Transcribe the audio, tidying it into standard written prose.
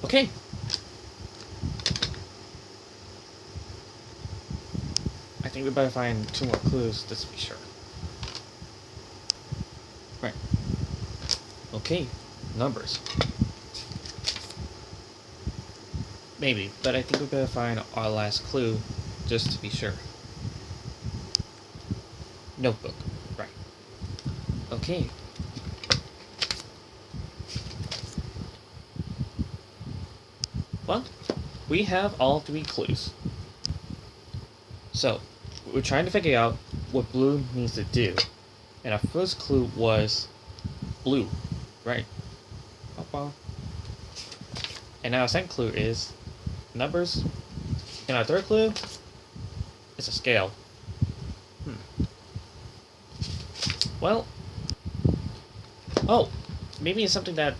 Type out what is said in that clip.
Okay. I think we better find 2 more clues just to be sure. Right. Okay. Numbers. Maybe, but I think we better find our last clue just to be sure. Notebook. Right. Okay. Well, we have all 3 clues. So, we're trying to figure out what blue needs to do. And our first clue was blue. Right. And our second clue is numbers. And our third clue is a scale. Well, oh, maybe it's something that